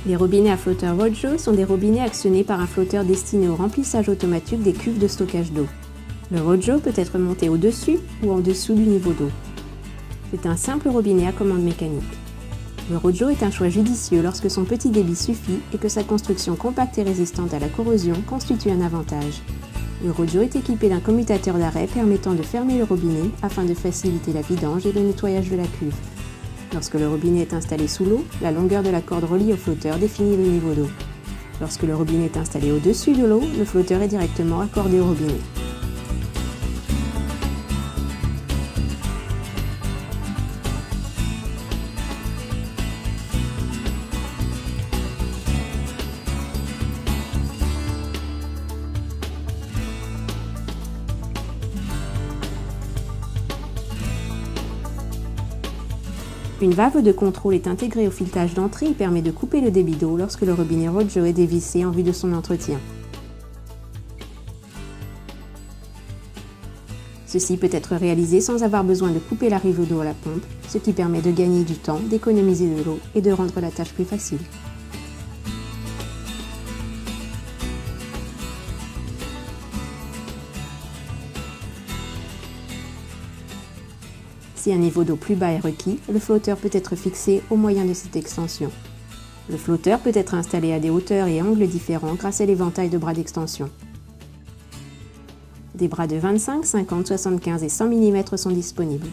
Les robinets à flotteur Rojo sont des robinets actionnés par un flotteur destiné au remplissage automatique des cuves de stockage d'eau. Le Rojo peut être monté au-dessus ou en dessous du niveau d'eau. C'est un simple robinet à commande mécanique. Le Rojo est un choix judicieux lorsque son petit débit suffit et que sa construction compacte et résistante à la corrosion constitue un avantage. Le Rojo est équipé d'un commutateur d'arrêt permettant de fermer le robinet afin de faciliter la vidange et le nettoyage de la cuve. Lorsque le robinet est installé sous l'eau, la longueur de la corde reliée au flotteur définit le niveau d'eau. Lorsque le robinet est installé au-dessus de l'eau, le flotteur est directement accordé au robinet. Une valve de contrôle est intégrée au filetage d'entrée et permet de couper le débit d'eau lorsque le robinet Rojo est dévissé en vue de son entretien. Ceci peut être réalisé sans avoir besoin de couper l'arrivée d'eau à la pompe, ce qui permet de gagner du temps, d'économiser de l'eau et de rendre la tâche plus facile. Si un niveau d'eau plus bas est requis, le flotteur peut être fixé au moyen de cette extension. Le flotteur peut être installé à des hauteurs et angles différents grâce à l'éventail de bras d'extension. Des bras de 25, 50, 75 et 100 mm sont disponibles.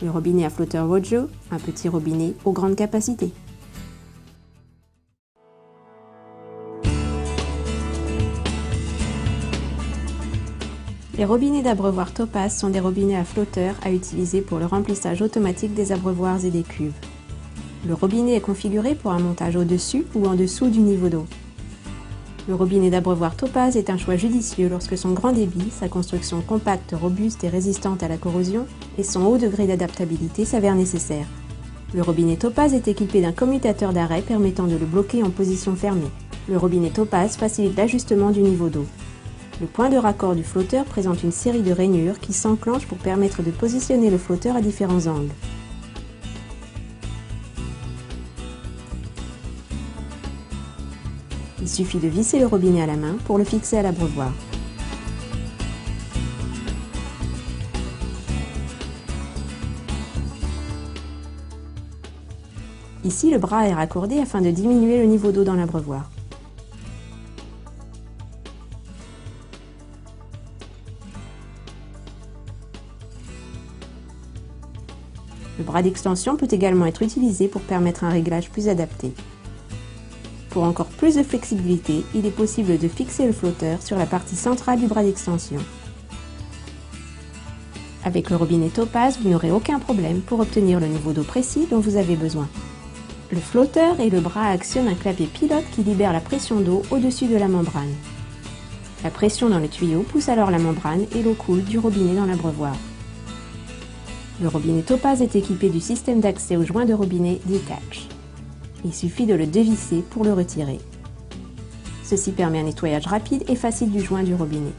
Le robinet à flotteur Rojo, un petit robinet aux grandes capacités. Les robinets d'abreuvoir Topaz sont des robinets à flotteur à utiliser pour le remplissage automatique des abreuvoirs et des cuves. Le robinet est configuré pour un montage au-dessus ou en dessous du niveau d'eau. Le robinet d'abreuvoir Topaz est un choix judicieux lorsque son grand débit, sa construction compacte, robuste et résistante à la corrosion et son haut degré d'adaptabilité s'avèrent nécessaires. Le robinet Topaz est équipé d'un commutateur d'arrêt permettant de le bloquer en position fermée. Le robinet Topaz facilite l'ajustement du niveau d'eau. Le point de raccord du flotteur présente une série de rainures qui s'enclenchent pour permettre de positionner le flotteur à différents angles. Il suffit de visser le robinet à la main pour le fixer à l'abreuvoir. Ici, le bras est raccordé afin de diminuer le niveau d'eau dans l'abreuvoir. Le bras d'extension peut également être utilisé pour permettre un réglage plus adapté. Pour encore plus de flexibilité, il est possible de fixer le flotteur sur la partie centrale du bras d'extension. Avec le robinet Topaz, vous n'aurez aucun problème pour obtenir le niveau d'eau précis dont vous avez besoin. Le flotteur et le bras actionnent un clavier pilote qui libère la pression d'eau au-dessus de la membrane. La pression dans le tuyau pousse alors la membrane et l'eau coule du robinet dans l'abreuvoir. Le robinet Topaz est équipé du système d'accès au joint de robinet Detach. Il suffit de le dévisser pour le retirer. Ceci permet un nettoyage rapide et facile du joint du robinet.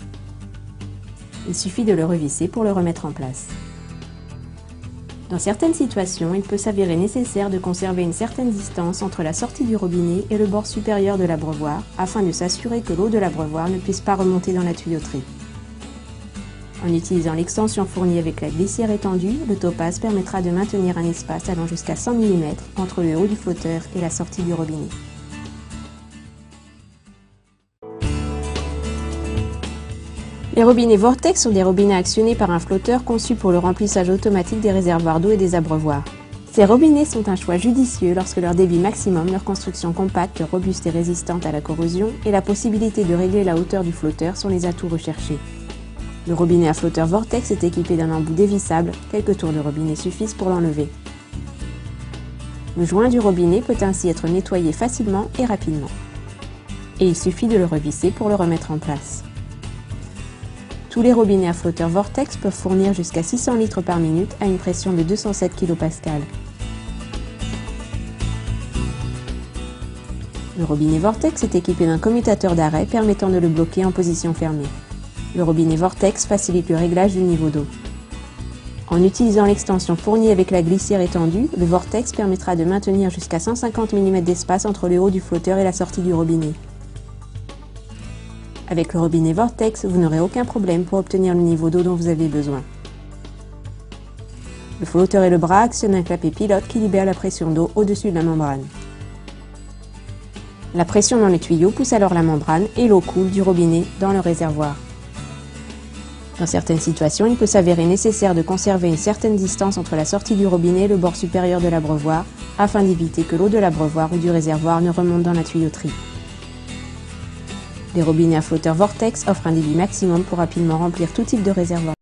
Il suffit de le revisser pour le remettre en place. Dans certaines situations, il peut s'avérer nécessaire de conserver une certaine distance entre la sortie du robinet et le bord supérieur de l'abreuvoir afin de s'assurer que l'eau de l'abreuvoir ne puisse pas remonter dans la tuyauterie. En utilisant l'extension fournie avec la glissière étendue, le Topaz permettra de maintenir un espace allant jusqu'à 100 mm entre le haut du flotteur et la sortie du robinet. Les robinets Vortex sont des robinets actionnés par un flotteur conçu pour le remplissage automatique des réservoirs d'eau et des abreuvoirs. Ces robinets sont un choix judicieux lorsque leur débit maximum, leur construction compacte, robuste et résistante à la corrosion et la possibilité de régler la hauteur du flotteur sont les atouts recherchés. Le robinet à flotteur Vortex est équipé d'un embout dévissable, quelques tours de robinet suffisent pour l'enlever. Le joint du robinet peut ainsi être nettoyé facilement et rapidement. Et il suffit de le revisser pour le remettre en place. Tous les robinets à flotteur Vortex peuvent fournir jusqu'à 600 litres par minute à une pression de 207 kPa. Le robinet Vortex est équipé d'un commutateur d'arrêt permettant de le bloquer en position fermée. Le robinet Vortex facilite le réglage du niveau d'eau. En utilisant l'extension fournie avec la glissière étendue, le vortex permettra de maintenir jusqu'à 150 mm d'espace entre le haut du flotteur et la sortie du robinet. Avec le robinet vortex, vous n'aurez aucun problème pour obtenir le niveau d'eau dont vous avez besoin. Le flotteur et le bras actionnent un clapet pilote qui libère la pression d'eau au-dessus de la membrane. La pression dans les tuyaux pousse alors la membrane et l'eau coule du robinet dans le réservoir. Dans certaines situations, il peut s'avérer nécessaire de conserver une certaine distance entre la sortie du robinet et le bord supérieur de l'abreuvoir afin d'éviter que l'eau de l'abreuvoir ou du réservoir ne remonte dans la tuyauterie. Les robinets à flotteur vortex offrent un débit maximum pour rapidement remplir tout type de réservoir.